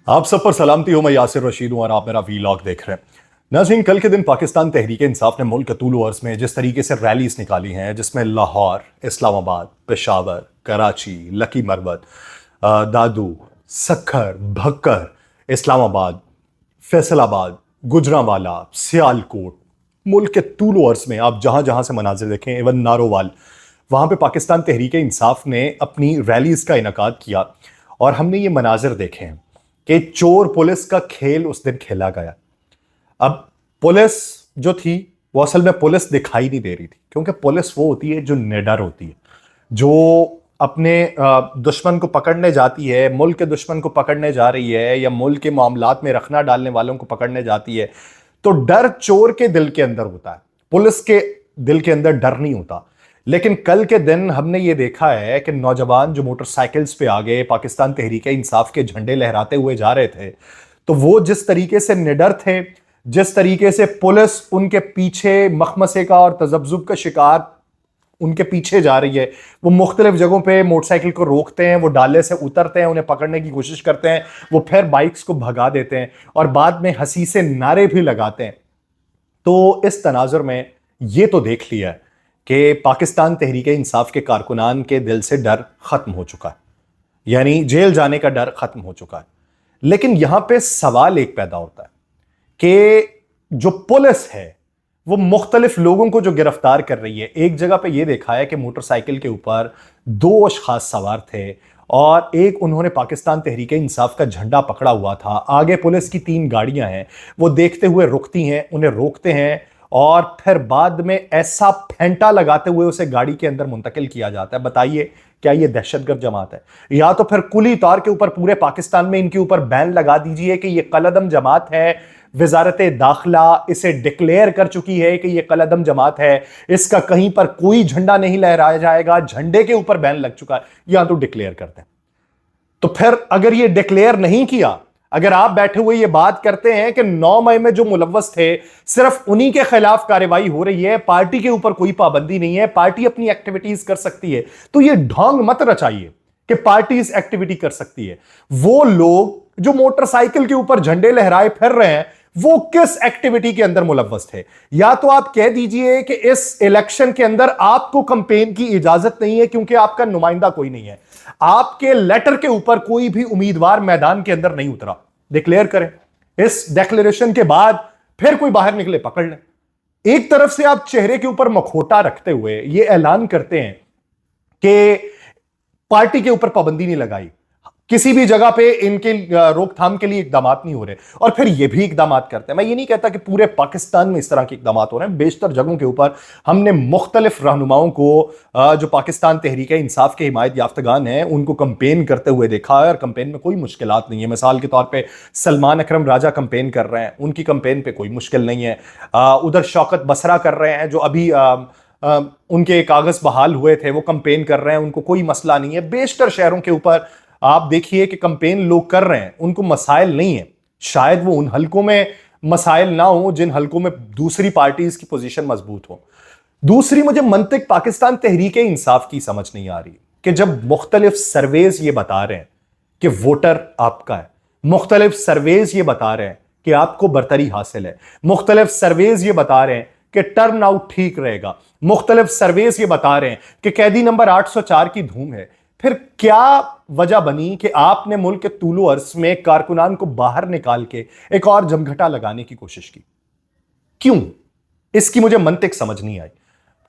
आप सब पर सलामती हो। मैं यासिर रशीद हूं और आप मेरा वीलॉग देख रहे हैं। नाज़रीन, कल के दिन पाकिस्तान तहरीक इंसाफ ने मुल्क के तूल अर्ज़ में जिस तरीके से रैलीज निकाली हैं, जिसमें लाहौर, इस्लामाबाद, पेशावर, कराची, लकी मरबत, दादू, सखर, भक्कर, इस्लामाबाद, फैसलाबाद, गुजरांवाला, सियालकोट, मुल्क के तूल अर्ज़ में आप जहां जहां से मनाजिर देखें, इवन नारोवाल, वहां पे पाकिस्तान तहरीक इंसाफ ने अपनी रैलीज का इनकाद किया और हमने ये मनाजिर देखे हैं कि चोर पुलिस का खेल उस दिन खेला गया। अब पुलिस जो थी वो असल में पुलिस दिखाई नहीं दे रही थी, क्योंकि पुलिस वो होती है जो निडर होती है, जो अपने दुश्मन को पकड़ने जाती है, मुल्क के दुश्मन को पकड़ने जा रही है या मुल्क के मामलात में रखना डालने वालों को पकड़ने जाती है, तो डर चोर के दिल के अंदर होता है, पुलिस के दिल के अंदर डर नहीं होता। लेकिन कल के दिन हमने ये देखा है कि नौजवान जो मोटरसाइकिल्स पे आगे पाकिस्तान तहरीक इंसाफ के झंडे लहराते हुए जा रहे थे, तो वो जिस तरीके से निडर थे, जिस तरीके से पुलिस उनके पीछे मखमसे का और तजब्जुब का शिकार उनके पीछे जा रही है, वो मुख्तलिफ जगहों पे मोटरसाइकिल को रोकते हैं, वो डाले से उतरते हैं, उन्हें पकड़ने की कोशिश करते हैं, वो फिर बाइक्स को भगा देते हैं और बाद में हंसी से नारे भी लगाते हैं। तो इस तनाजुर में ये तो देख लिया है कि पाकिस्तान तहरीक इंसाफ के कारकुनान के दिल से डर खत्म हो चुका है, यानी जेल जाने का डर खत्म हो चुका है। लेकिन यहां पे सवाल एक पैदा होता है कि जो पुलिस है वो मुख्तलिफ लोगों को जो गिरफ्तार कर रही है, एक जगह पे ये देखा है कि मोटरसाइकिल के ऊपर दो अशखास सवार थे और एक उन्होंने पाकिस्तान तहरीक इंसाफ का झंडा पकड़ा हुआ था, आगे पुलिस की 3 गाड़ियां हैं, वो देखते हुए रुकती हैं, उन्हें रोकते हैं और फिर बाद में ऐसा फेंटा लगाते हुए उसे गाड़ी के अंदर मुंतकिल किया जाता है। बताइए, क्या ये दहशतगर्द जमात है? या तो फिर कुली तौर के ऊपर पूरे पाकिस्तान में इनके ऊपर बैन लगा दीजिए कि ये कलअदम जमात है, वजारत दाखिला इसे डिक्लेयर कर चुकी है कि ये कलअदम जमात है, इसका कहीं पर कोई झंडा नहीं लहराया जाएगा, झंडे के ऊपर बैन लग चुका है, या तो डिक्लेयर करते हैं। तो फिर अगर ये डिक्लेयर नहीं किया, अगर आप बैठे हुए ये बात करते हैं कि 9 मई में जो मुलव्वस थे सिर्फ उन्हीं के खिलाफ कार्रवाई हो रही है, पार्टी के ऊपर कोई पाबंदी नहीं है, पार्टी अपनी एक्टिविटीज कर सकती है, तो ये ढोंग मत रचाइए कि पार्टी इस एक्टिविटी कर सकती है। वो लोग जो मोटरसाइकिल के ऊपर झंडे लहराए फिर रहे हैं, वो किस एक्टिविटी के अंदर मुलव्वस थे? या तो आप कह दीजिए कि इस इलेक्शन के अंदर आपको कैंपेन की इजाजत नहीं है क्योंकि आपका नुमाइंदा कोई नहीं है, आपके लेटर के ऊपर कोई भी उम्मीदवार मैदान के अंदर नहीं उतरा, डिक्लेयर करें। इस डिक्लेरेशन के बाद फिर कोई बाहर निकले, पकड़ लें। एक तरफ से आप चेहरे के ऊपर मखोटा रखते हुए यह ऐलान करते हैं कि पार्टी के ऊपर पाबंदी नहीं लगाई, किसी भी जगह पे इनके रोकथाम के लिए इकदाम नहीं हो रहे, और फिर ये भी इकदाम करते हैं। मैं ये नहीं कहता कि पूरे पाकिस्तान में इस तरह के इकदाम हो रहे हैं, बेशतर जगहों के ऊपर हमने मुख्तलिफ रहनुमाओं को जो पाकिस्तान तहरीक इंसाफ के हिमायत याफ्तगान हैं उनको कंपेन करते हुए देखा है और कंपेन में कोई मुश्किलात नहीं है। मिसाल के तौर पर सलमान अकरम राजा कंपेन कर रहे हैं, उनकी कंपेन पर कोई मुश्किल नहीं है। उधर शौकत बसरा कर रहे हैं, जो अभी उनके कागज बहाल हुए थे, वो कंपेन कर रहे हैं, उनको कोई मसला नहीं है। बेशतर शहरों के ऊपर आप देखिए कि कंपेन लोग कर रहे हैं, उनको मसाइल नहीं है। शायद वो उन हलकों में मसाइल ना हो जिन हलकों में दूसरी पार्टीज की पोजीशन मजबूत हो। दूसरी, मुझे मंतिक पाकिस्तान तहरीक इंसाफ की समझ नहीं आ रही कि जब मुख्तलिफ सर्वेज ये बता रहे हैं कि वोटर आपका है, मुख्तलिफ सर्वेज ये बता रहे हैं कि आपको बरतरी हासिल है, मुख्तलिफ सर्वेज ये बता रहे हैं कि टर्न आउट ठीक रहेगा, मुख्तलिफ सर्वेज ये बता रहे हैं कि कैदी नंबर 804 की धूम है, फिर क्या वजह बनी कि आपने मुल्क के तूलो अर्ज में कारकुनान को बाहर निकाल के एक और जमघटा लगाने की कोशिश की? क्यों? इसकी मुझे मंतिक समझ नहीं आई।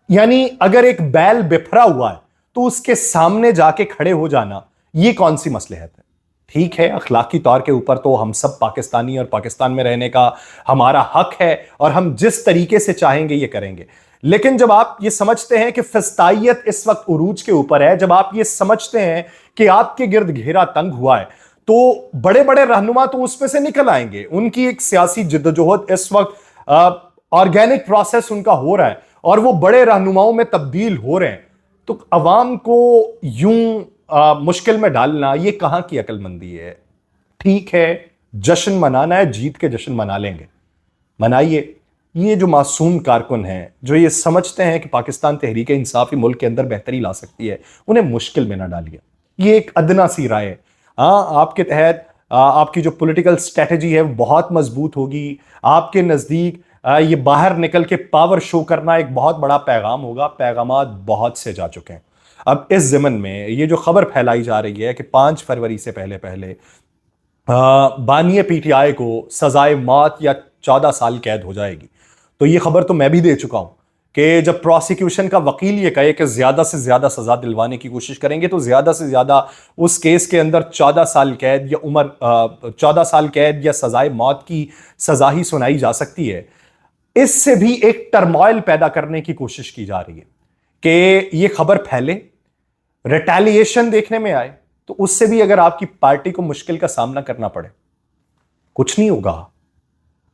यानी अगर एक बैल बिफरा हुआ है तो उसके सामने जाके खड़े हो जाना, यह कौन सी मसलहत है? ठीक है, अखलाकी तौर के ऊपर तो हम सब पाकिस्तानी और पाकिस्तान में रहने का हमारा हक है और हम जिस तरीके से चाहेंगे ये करेंगे। लेकिन जब आप ये समझते हैं कि फिस्तायत इस वक्त उरूज के ऊपर है, जब आप ये समझते हैं कि आपके गिर्द घेरा तंग हुआ है, तो बड़े बड़े रहनुमा तो उसमें से निकल आएंगे। उनकी एक सियासी जिद्दोजहद इस वक्त ऑर्गेनिक प्रोसेस उनका हो रहा है और वो बड़े रहनुमाओं में तब्दील हो रहे हैं। तो अवाम को यूं मुश्किल में डालना, ये कहां की अक्लमंदी है? ठीक है, जश्न मनाना है, जीत के जश्न मना लेंगे, मनाइए। ये जो मासूम कारकुन हैं, जो ये समझते हैं कि पाकिस्तान तहरीक इंसाफ ही मुल्क के अंदर बेहतरी ला सकती है, उन्हें मुश्किल में ना डालिए। ये एक अदना सी राय है। हाँ, आपके तहत آپ کی جو پولیٹیکل اسٹریٹجی ہے وہ بہت مضبوط ہوگی. آپ کے نزدیک یہ باہر نکل کے پاور شو کرنا ایک بہت بڑا پیغام ہوگا. پیغامات بہت سے جا چکے ہیں. اب اس ضمن میں یہ جو خبر پھیلائی جا رہی ہے کہ 5 فروری سے پہلے بانی پی ٹی آئی کو سزائے موت یا 14 سال قید ہو جائے گی. تو یہ خبر تو میں بھی دے چکا ہوں کہ جب پروسیکیوشن کا وکیل یہ کہے کہ زیادہ سے زیادہ سزا دلوانے کی کوشش کریں گے تو زیادہ سے زیادہ اس کیس کے اندر 14 سال قید یا 14 سال قید یا سزائے موت کی سزا ہی سنائی جا سکتی ہے. اس سے بھی ایک ٹرموائل پیدا کرنے کی کوشش کی جا رہی ہے کہ یہ خبر پھیلے, ریٹیلیشن دیکھنے میں آئے, تو اس سے بھی اگر آپ کی پارٹی کو مشکل کا سامنا کرنا پڑے. کچھ نہیں ہوگا.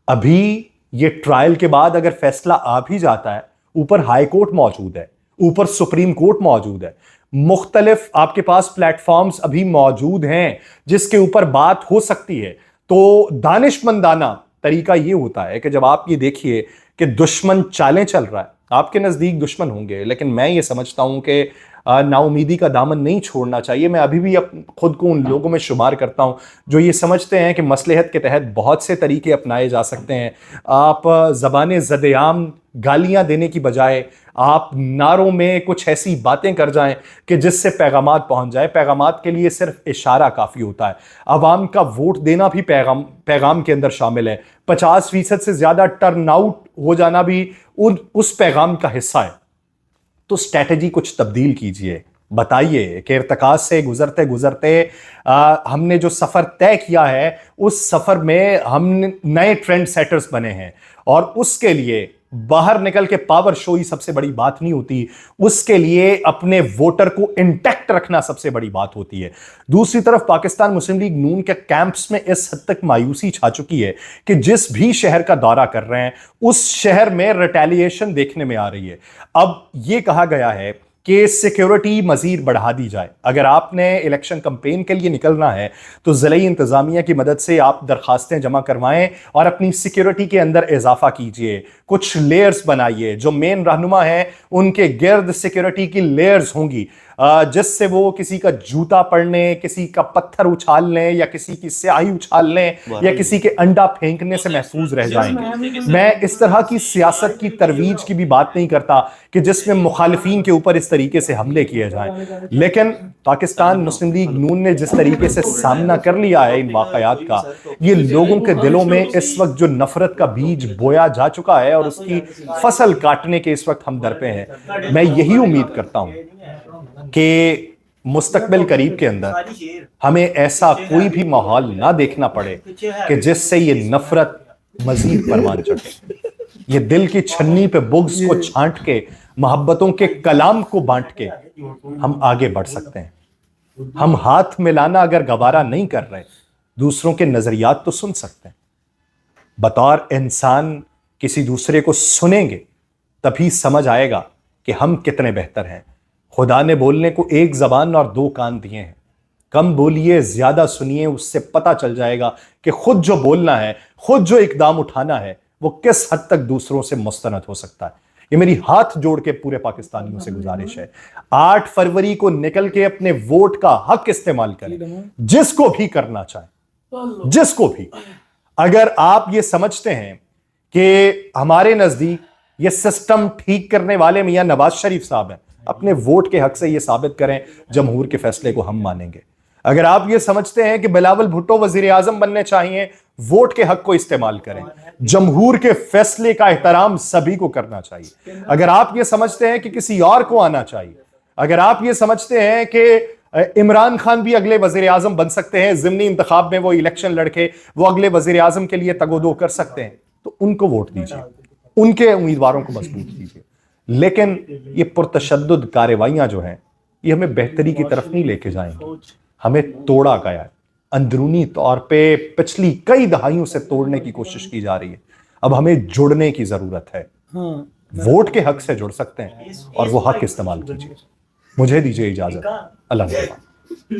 ابھی یہ ٹرائل کے بعد اگر فیصلہ آ بھی جاتا ہے, اوپر ہائی کورٹ موجود ہے, اوپر سپریم کورٹ موجود ہے, مختلف آپ کے پاس پلیٹ فارمز ابھی موجود ہیں جس کے اوپر بات ہو سکتی ہے. تو دانشمندانہ طریقہ یہ ہوتا ہے کہ جب آپ یہ دیکھیے کہ دشمن چالیں چل رہا ہے, آپ کے نزدیک دشمن ہوں گے, لیکن میں یہ سمجھتا ہوں کہ نا امیدی کا دامن نہیں چھوڑنا چاہیے. میں ابھی بھی خود کو ان لوگوں میں شمار کرتا ہوں جو یہ سمجھتے ہیں کہ مصلحت کے تحت بہت سے طریقے اپنائے جا سکتے ہیں. آپ زبان زد عام گالیاں دینے کی بجائے آپ نعروں میں کچھ ایسی باتیں کر جائیں کہ جس سے پیغامات پہنچ جائے. پیغامات کے لیے صرف اشارہ کافی ہوتا ہے. عوام کا ووٹ دینا بھی پیغام کے اندر شامل ہے. 50% سے زیادہ ٹرن آؤٹ ہو جانا بھی اس پیغام کا حصہ ہے. تو اسٹریٹجی کچھ تبدیل کیجئے. بتائیے کہ ارتکاز سے گزرتے گزرتے ہم نے جو سفر طے کیا ہے اس سفر میں ہم نئے ٹرینڈ سیٹرز بنے ہیں, اور اس کے لیے باہر نکل کے پاور شو ہی سب سے بڑی بات نہیں ہوتی. اس کے لیے اپنے ووٹر کو انٹیکٹ رکھنا سب سے بڑی بات ہوتی ہے. دوسری طرف پاکستان مسلم لیگ نون کے کیمپس میں اس حد تک مایوسی چھا چکی ہے کہ جس بھی شہر کا دورہ کر رہے ہیں اس شہر میں ریٹیلیشن دیکھنے میں آ رہی ہے. اب یہ کہا گیا ہے کہ سیکیورٹی مزید بڑھا دی جائے. اگر آپ نے الیکشن کمپین کے لیے نکلنا ہے تو ضلعی انتظامیہ کی مدد سے آپ درخواستیں جمع کروائیں اور اپنی سیکیورٹی کے اندر اضافہ کیجئے. کچھ لیئرز بنائیے. جو مین رہنما ہیں ان کے گرد سیکیورٹی کی لیئرز ہوں گی جس سے وہ کسی کا جوتا پڑنے, کسی کا پتھر اچھالنے یا کسی کی سیاہی اچھالنے یا کسی کے انڈا پھینکنے سے محفوظ رہ جائیں گے. میں اس طرح کی سیاست کی ترویج کی بھی بات نہیں کرتا کہ جس میں مخالفین کے اوپر اس طریقے سے حملے کیے جائیں, لیکن پاکستان مسلم لیگ نون نے جس طریقے سے سامنا کر لیا ہے ان واقعات کا, یہ لوگوں کے دلوں میں اس وقت جو نفرت کا بیج بویا جا چکا ہے اور اس کی فصل کاٹنے کے اس وقت ہم در پہ ہیں. میں یہی امید کرتا ہوں کہ مستقبل قریب کے اندر ہمیں ایسا کوئی بھی ماحول نہ دیکھنا پڑے کہ جس سے یہ نفرت مزید پروان چڑھے. یہ دل کی چھنی پہ بغض کو چھانٹ کے, محبتوں کے کلام کو بانٹ کے ہم آگے بڑھ سکتے ہیں. ہم ہاتھ ملانا اگر گوارا نہیں کر رہے, دوسروں کے نظریات تو سن سکتے ہیں. بطور انسان کسی دوسرے کو سنیں گے تبھی سمجھ آئے گا کہ ہم کتنے بہتر ہیں. خدا نے بولنے کو ایک زبان اور 2 کان دیے ہیں. کم بولیے, زیادہ سنیے, اس سے پتہ چل جائے گا کہ خود جو بولنا ہے, خود جو اقدام اٹھانا ہے, وہ کس حد تک دوسروں سے مستند ہو سکتا ہے. یہ میری ہاتھ جوڑ کے پورے پاکستانیوں سے گزارش ہے, 8 فروری کو نکل کے اپنے ووٹ کا حق استعمال کریں, جس کو بھی کرنا چاہیں, جس کو بھی. اگر آپ یہ سمجھتے ہیں کہ ہمارے نزدیک یہ سسٹم ٹھیک کرنے والے میاں نواز شریف صاحب ہیں, اپنے ووٹ کے حق سے یہ ثابت کریں جمہور کے فیصلے کو ہم مانیں گے. اگر آپ یہ سمجھتے ہیں کہ بلاول بھٹو وزیر اعظم بننے چاہیے, ووٹ کے حق کو استعمال کریں. جمہور کے فیصلے کا احترام سبھی کو کرنا چاہیے. اگر آپ یہ سمجھتے ہیں کہ کسی اور کو آنا چاہیے, اگر آپ یہ سمجھتے ہیں کہ عمران خان بھی اگلے وزیر اعظم بن سکتے ہیں, ضمنی انتخاب میں وہ الیکشن لڑکے وہ اگلے وزیر اعظم کے لیے تگ و دو کر سکتے ہیں, تو ان کو ووٹ دیجیے, ان کے امیدواروں کو مضبوط کیجیے. لیکن یہ پرتشدد کارروائیاں جو ہیں یہ ہمیں بہتری کی طرف نہیں لے کے جائیں گے, ہمیں توڑا گیا ہے. اندرونی طور پہ پچھلی کئی دہائیوں سے توڑنے کی کوشش کی جا رہی ہے. اب ہمیں جڑنے کی ضرورت ہے. ووٹ کے حق سے جڑ سکتے ہیں اور وہ حق استعمال کیجیے. مجھے دیجیے اجازت. اللہ حافظ.